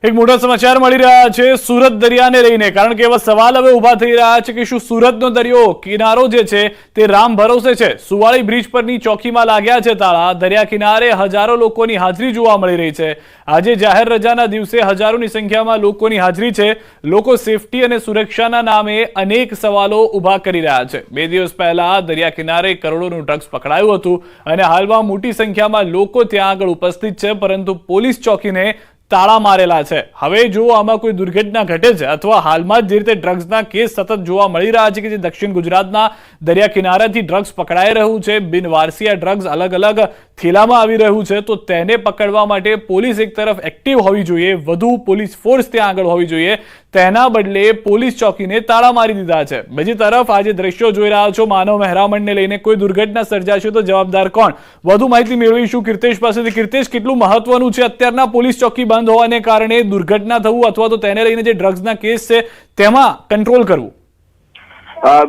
એક મોટા સમાચાર મળી રહ્યા છે સુરત દરિયાને લઈને, કારણ કે એવા સવાલ હવે ઉભા થઈ રહ્યા છે કે શું સુરતનો દરિયો કિનારો જે છે તે રામ ભરોસે છે? સુવાળી બ્રિજ પરની ચોકીમાં લાગ્યા છે તાળા. દરિયા કિનારે હજારો લોકોની હાજરી જોવા મળી રહી છે. આજે જાહેર રજાના દિવસે હજારોની સંખ્યામાં લોકોની હાજરી છે. લોકો સેફટી અને સુરક્ષાના નામે અનેક સવાલો ઉભા કરી રહ્યા છે. 2 દિવસ પહેલા દરિયા કિનારે કરોડોનું ડ્રગ્સ પકડાયું હતું અને હાલમાં મોટી સંખ્યામાં લોકો ત્યાં આગળ ઉપસ્થિત છે, પરંતુ પોલીસ ચોકીને તાળા મારેલા છે. હવે જો આમાં કોઈ દુર્ઘટના ઘટે છે અથવા હાલમાં જ જે રીતે ડ્રગ્સના કેસ સતત જોવા મળી રહ્યા છે કે જે દક્ષિણ ગુજરાતના દરિયા કિનારાથી ડ્રગ્સ પકડાઈ રહ્યું છે, બિનવારસીય ડ્રગ્સ અલગ અલગ થેલામાં આવી રહ્યું છે, તો તેને પકડવા માટે પોલીસ એક તરફ એક્ટિવ હોવી જોઈએ, વધુ પોલીસ ફોર્સ ત્યાં આગળ હોવી જોઈએ. તેના બદલે પોલીસ ચોકીને તાળા મારી દીધા છે. બીજી તરફ આજે દ્રશ્યો જોઈ રહ્યા છો, માનવ મહેરામણને લઈને કોઈ દુર્ઘટના સર્જાશે તો જવાબદાર કોણ? વધુ માહિતી મેળવીશું કીર્તેશ પાસેથી. કીર્તેશ, કેટલું મહત્વનું છે અત્યારના પોલીસ ચોકી બંધ હોવાને કારણે દુર્ઘટના થવું અથવા તો તેને લઈને જે ડ્રગ્સના કેસ છે તેમાં કંટ્રોલ કરવું?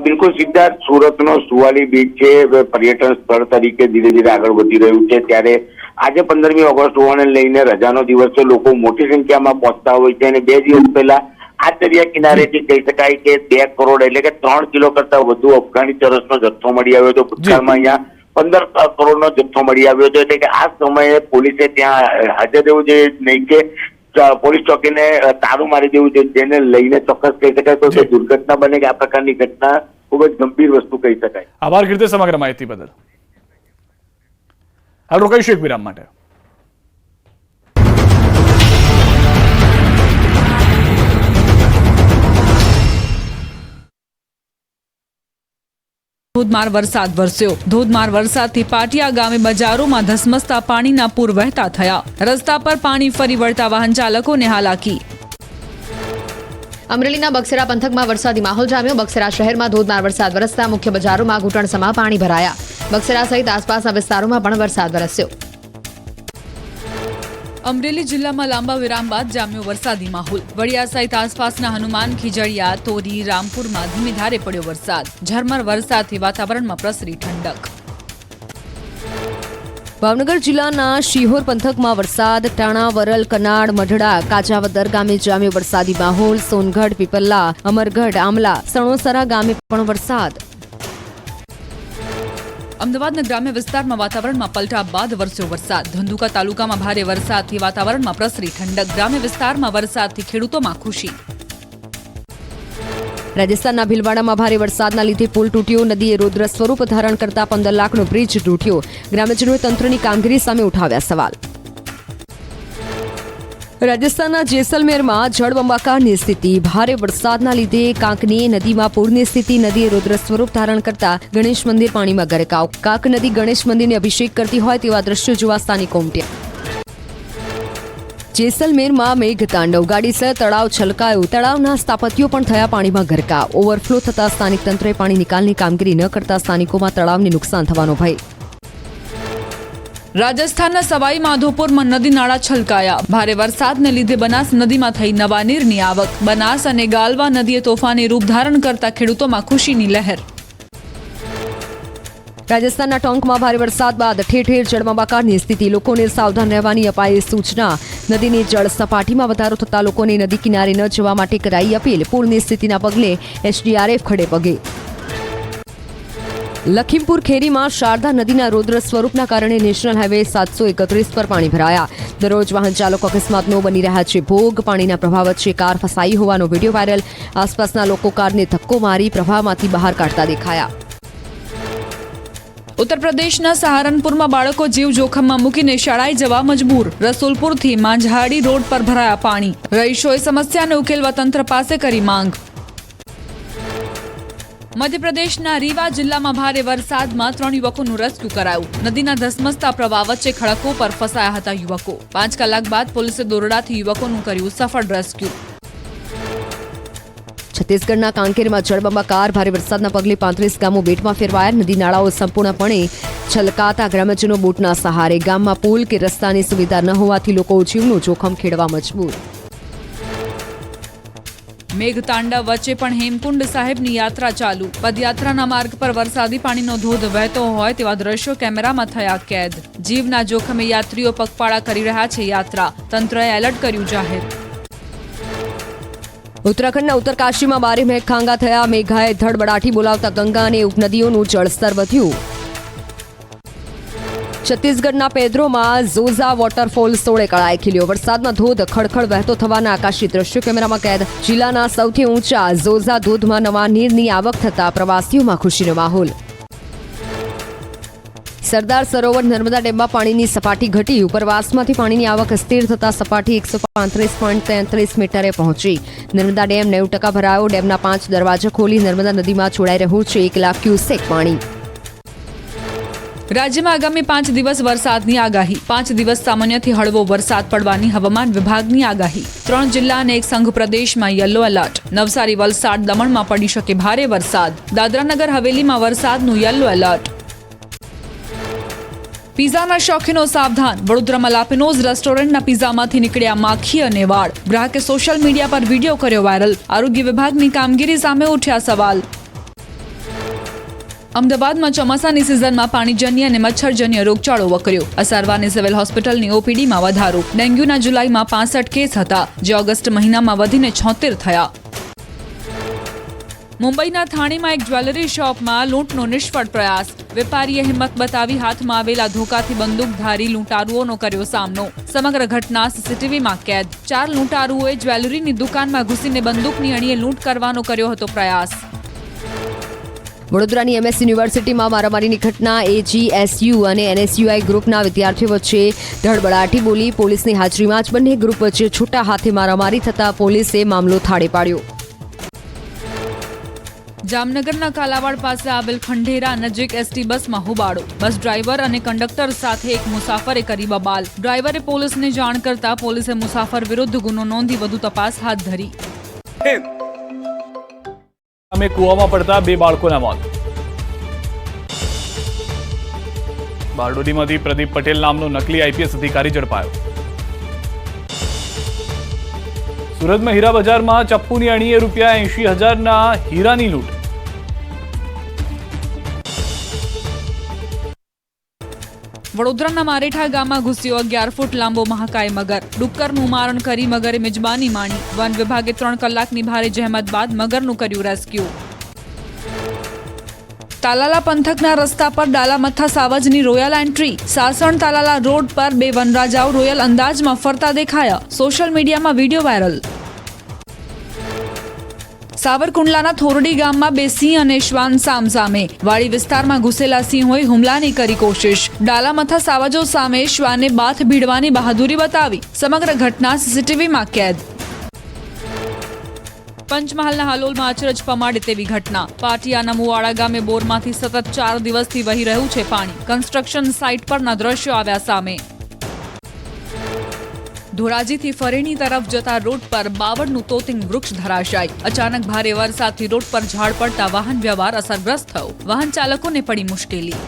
બિલકુલ સિદ્ધાર્થ, સુરતનો સુવાળી બીચ છે પર્યટન સ્થળ તરીકે ધીરે ધીરે આગળ વધી રહ્યું છે. ત્યારે આજે 15મી ઓગસ્ટ હોવાને લઈને રજાનો દિવસ છે, લોકો મોટી સંખ્યામાં પહોંચતા હોય છે અને 2 દિવસ પહેલા આ દરિયા કિનારેથી કહી શકાય કે 2 કરોડ એટલે કે 3 કિલો કરતા વધુ અફઘાની ચરસનો જથ્થો મળી આવ્યો હતો. ભૂતકાળમાં અહીંયા 15 કરોડનો જથ્થો મળી આવ્યો હતો. એટલે કે આ સમયે પોલીસે ત્યાં હાજર રહેવું જોઈએ નહીં કે પોલીસ ચોકીને તાળું મારી દેવું જોઈએ, જેને લઈને ચોક્કસ કહી શકાય તો દુર્ઘટના બને કે આ પ્રકારની ઘટના ખૂબ જ ગંભીર વસ્તુ કહી શકાય. આભાર કીર્તેશ સમગ્ર માહિતી બદલ. હાલ રોકાઈશું એક વિરામ માટે. ધોધમાર વરસાદ વરસ્યો. ધોધમાર વરસાદથી પાટિયા ગામે બજારોમાં ધસમસતા પાણીના પૂર વહેતા થયા. રસ્તા પર પાણી ફરી વળતા વાહન ચાલકોને હાલાકી. અમરેલીના બગસરા પંથકમાં વરસાદી માહોલ જામ્યો. બગસરા શહેરમાં ધોધમાર વરસાદ વરસતા મુખ્ય બજારોમાં ઘૂંટણસમા પાણી ભરાયા. બગસરા સહિત આસપાસના વિસ્તારોમાં પણ વરસાદ વરસ્યો. અમરેલી જિલ્લામાં લાંબા વિરામ બાદ જામ્યો વરસાદી માહોલ. વડિયા સહિત આસપાસના હનુમાન, ખીજડીયા, તોરી, રામપુરમાં ધીમી ધારે પડ્યો વરસાદ. ઝરમર વરસાદથી વાતાવરણમાં પ્રસરી ઠંડક. ભાવનગર જિલ્લાના શિહોર પંથકમાં વરસાદ. ટાણા, વરલ, કનાડ, મઢડા, કાજાવદર ગામે જામ્યો વરસાદી માહોલ. સોનગઢ, પીપલ્લા, અમરગઢ, આમલા, સણોસરા ગામે પણ વરસાદ. અમદાવાદના ગ્રામ્ય વિસ્તારમાં વાતાવરણમાં પલટા બાદ વરસ્યો વરસાદ. ધંધુકા તાલુકામાં ભારે વરસાદથી વાતાવરણમાં પ્રસરી ઠંડક. ગ્રામ્ય વિસ્તારમાં વરસાદથી ખેડૂતોમાં ખુશી. રાજસ્થાનના ભીલવાડામાં ભારે વરસાદના લીધે પુલ તૂટ્યો. નદીએ રૌદ્ર સ્વરૂપ ધારણ કરતા 15 લાખનો બ્રિજ તૂટ્યો. ગ્રામજનોએ તંત્રની કામગીરી સામે ઉઠાવ્યા સવાલ. રાજસ્થાનના જેસલમેરમાં જળબંબાકારની સ્થિતિ. ભારે વરસાદના લીધે કાંકની નદીમાં પૂરની સ્થિતિ. નદીએ રૌદ્ર સ્વરૂપ ધારણ કરતા ગણેશ મંદિર પાણીમાં ગરકાવ. કાંક નદી ગણેશ મંદિરને અભિષેક કરતી હોય તેવા દ્રશ્યો જોવા સ્થાનિકો ઉમટ્યા. જેસલમેરમાં મેઘતાંડવ. ગાડીસર તળાવ છલકાયું. તળાવના સ્થાપત્યો પણ થયા પાણીમાં ગરકાવ. ઓવરફ્લો થતા સ્થાનિક તંત્રએ પાણી નિકાલની કામગીરી ન કરતા સ્થાનિકોમાં તળાવને નુકસાન થવાનો ભય. રાજસ્થાનના સવાઈ માધોપુરમાં નદી નાળા છલકાયા. ભારે વરસાદને લીધે બનાસ નદીમાં થઈ નવા નીરની આવક. બનાસ અને ગાલવા નદીએ તોફાની રૂપ ધારણ કરતા ખેડૂતોમાં ખુશીની લહેર. રાજસ્થાનના ટોંકમાં ભારે વરસાદ બાદ ઠેર ઠેર જળબંબાકારની સ્થિતિ. લોકોને સાવધાન રહેવાની અપાઈ સૂચના. નદીની જળ સપાટીમાં વધારો થતા લોકોને નદી કિનારે ન જવા માટે કરાઈ અપીલ. પૂરની સ્થિતિના પગલે એસડીઆરએફ ખડે પગે. લખીમપુર ખેરીમાં શારદા નદીના રૌદ્ર સ્વરૂપના કારણે નેશનલ હાઈવે 731 પર પાણી ભરાયા. દરરોજ વાહન ચાલકો અકસ્માતનો બની રહ્યા છે ભોગ. પાણીના પ્રભાવ વચ્ચે કાર ફસાઈ હોવાનો વિડીયો વાયરલ. આસપાસના લોકો કારને ધક્કો મારી પ્રવાહમાંથી બહાર કાઢતા દેખાયા. ઉત્તર પ્રદેશના સહારનપુરમાં બાળકો જીવ જોખમમાં મૂકીને શાળાએ જવા મજબૂર. રસુલપુરથી માંઝાડી રોડ પર ભરાયા પાણી. રહીશોએ સમસ્યાને ઉકેલવા તંત્ર પાસે કરી માંગ. મધ્યપ્રદેશના રીવા જિલ્લામાં ભારે વરસાદમાં 3 યુવકોનું રેસ્ક્યુ કરાયું. નદીના ધસમસતા પ્રવાહ વચ્ચે ખડકો પર ફસાયા હતા યુવકો. 5 કલાક બાદ પોલીસે દોરડાથી યુવકોનું કર્યું સફળ રેસ્ક્યુ. છત્તીસગઢના કાંકેરમાં જળબંબાકાર. ભારે વરસાદના પગલે 35 ગામો બેટમાં ફેરવાયા. નદી નાળાઓ સંપૂર્ણપણે છલકાતા ગ્રામજનો બોટના સહારે. ગામમાં પુલ કે રસ્તાની સુવિધા ન હોવાથી લોકો જીવનું જોખમ ખેડવા મજબૂર. મેઘતાંડવ વચ્ચે પણ હેમકુંડ સાહેબની યાત્રા ચાલુ. પદયાત્રાના માર્ગ પર વરસાદી પાણીનો ધોધ વહેતો હોય તેવા દ્રશ્યો કેમેરામાં થયા કેદ. જીવના જોખમે યાત્રીઓ પગપાળા કરી રહ્યા છે યાત્રા. તંત્રએ એલર્ટ કર્યું જાહેર. ઉત્તરાખંડના ઉત્તરકાશીમાં બારે મેઘખાંગા થયા. મેઘાએ ધડબડાટી બોલાવતા ગંગા અને ઉપનદીઓનું જળસ્તર વધ્યું. છત્તીસગઢના પેદ્રોમાં ઝોઝા વોટરફોલ 16 કળાએ ખીલ્યો. વરસાદમાં ધોધ ખડખડ વહેતો થવાના આકાશી દ્રશ્યો કેમેરામાં કેદ. જિલ્લાના સૌથી ઊંચા ઝોઝા ધોધમાં નવા નીરની આવક થતા પ્રવાસીઓમાં ખુશીનો માહોલ. સરદાર સરોવર નર્મદા ડેમમાં પાણીની સપાટી ઘટી. ઉપરવાસમાંથી પાણીની આવક સ્થિર થતા સપાટી 135.33 મીટરે પહોંચી. નર્મદા ડેમ 90% ભરાયો. ડેમના 5 દરવાજા ખોલી નર્મદા નદીમાં છોડાઈ રહ્યું છે 1 લાખ ક્યુસેક પાણી. રાજ્યમાં આગામી 5 દિવસ વરસાદની આગાહી. 5 દિવસ સામાન્યથી હળવો વરસાદ પડવાની હવામાન વિભાગની આગાહી. 3 જિલ્લા અને 1 સંઘ પ્રદેશમાં યલો એલર્ટ. નવસારી, વલસાડ, દમણમાં પડી શકે ભારે વરસાદ. દાદરાનગર હવેલીમાં વરસાદનું યલો એલર્ટ. પીઝાના શોખીનો સાવધાન. વડોદરામાં લાપિનોઝ રેસ્ટોરન્ટના પીઝામાંથી નીકળ્યા માખી અને વાળ. ગ્રાહકે સોશિયલ મીડિયા પર વિડીયો કર્યો વાયરલ. આરોગ્ય વિભાગની કામગીરી સામે ઉઠ્યા સવાલ. અમદાવાદમાં ચોમાસાની સિઝનમાં પાણીજન્ય અને મચ્છરજન્ય રોગચાળો વકર્યો. અસારવાની સિવિલ હોસ્પિટલની ઓપીડીમાં વધારો. ડેન્ગ્યુના જુલાઈમાં 65 કેસ હતા, જે ઓગસ્ટ મહિનામાં વધીને 76 થયા. મુંબઈના થાણીમાં એક જ્વેલરી શોપમાં લૂંટનો નિષ્ફળ પ્રયાસ. વેપારીએ હિંમત બતાવી હાથમાં આવેલા ધોકાથી બંદૂકધારી લૂંટારુઓનો કર્યો સામનો. સમગ્ર ઘટના સીસીટીવીમાં કેદ. 4 લૂંટારુઓએ જ્વેલરીની દુકાનમાં ઘૂસીને બંદૂકની અણીએ લૂંટ કરવાનો કર્યો હતો પ્રયાસ. વડોદરાની MS યુનિવર્સિટીમાં મારામારીની ઘટના. AGSU અને NSUI ગ્રુપના વિદ્યાર્થીઓ વચ્ચે ધડબડાટી બોલી. પોલીસની હાજરીમાં જ બંને ગ્રુપ વચ્ચે છૂટા હાથે મારામારી થતા પોલીસે મામલો થાળે પાડ્યો. જામનગરના કાલાવાડ પાસે આવેલ ખંડેરા નજીક એસટી બસમાં હોબાળો. બસ ડ્રાઈવર અને કંડક્ટર સાથે એક મુસાફરે કરી બબાલ. ડ્રાઈવરે પોલીસને જાણ કરતા પોલીસે મુસાફર વિરુદ્ધ ગુનો નોંધી વધુ તપાસ હાથ ધરી. અમે કૂવામાં પડતા 2 બાળકોના મોત. બારડોલીમાંથી પ્રદીપ પટેલ નામનો નકલી IPS અધિકારી ઝડપાયો. સુરતમાં હીરા બજારમાં ચપ્પુની અણીએ ₹80,000ના હીરાની લૂંટ. વડોદરાના મારેઠા ગામમાં ઘૂસ્યો 11 ફૂટ લાંબો મહાકાય મગર. ડુક્કરનું મારણ કરી મગરે મિજબાની માણી. વન વિભાગે 3 કલાકની ભારે જહેમત બાદ મગરનું કર્યું રેસ્ક્યુ. તાલાલા પંથકના રસ્તા પર ડાલામથ્થા સાવજની royal entry. Sasan Talala road પર 2 વનરાજાઓ રોયલ અંદાજમાં ફરતા દેખાયા. સોશિયલ મીડિયામાં વિડીયો વાયરલ. સાવરકુંડલાના થોરડી ગામમાં 2 સિંહ અને શ્વાન સામસામે. વાડી વિસ્તારમાં ઘૂસેલા સિંહોએ હુમલાની કરી કોશિશ. ડાલામથ્થા સાવજો સામે શ્વાને બાથ ભીડવાની બહાદુરી બતાવી. સમગ્ર ઘટના સીસીટીવીમાં કેદ. પંચમહાલના હાલોલમાં અચરજ પમાડે તેવી ઘટના. પાટિયાના મુવાડા ગામે બોરમાંથી સતત 4 દિવસથી વહી રહ્યું છે પાણી. કન્સ્ટ્રક્શન સાઇટ પરના દ્રશ્યો આવ્યા સામે. ધોરાજીથી ફરેણી તરફ જતા રોડ પર બાવળનું તોતિંગ વૃક્ષ ધરાશાય. અચાનક ભારે વરસાદથી રોડ પર ઝાડ પડતા વાહન વ્યવહાર અસરગ્રસ્ત થયો. વાહન ચાલકોને પડી મુશ્કેલી.